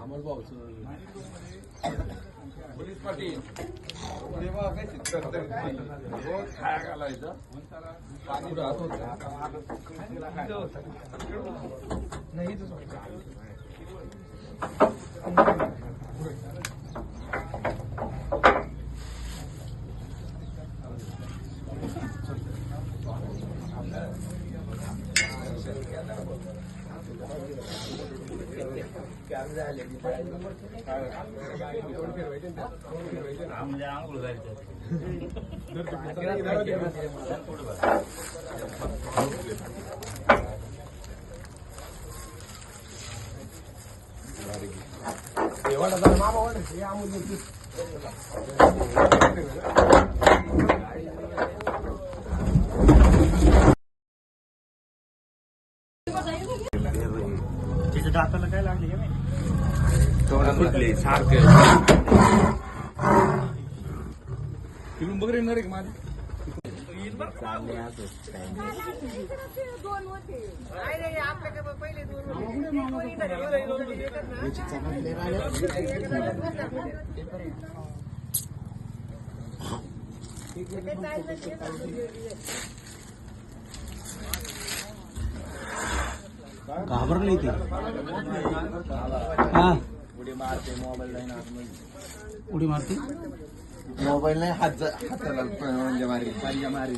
अमोल भाऊ पोलीस पाटील खाया घालायचं पाणी दाताला काय लागले तोंडात फुटले सारखे फिरून बघ रे नरेक माझे घाबरली ती हा उडी मारते मोबाईल नाही उडी मारते मोबाईल नाही हाताला म्हणजे मारी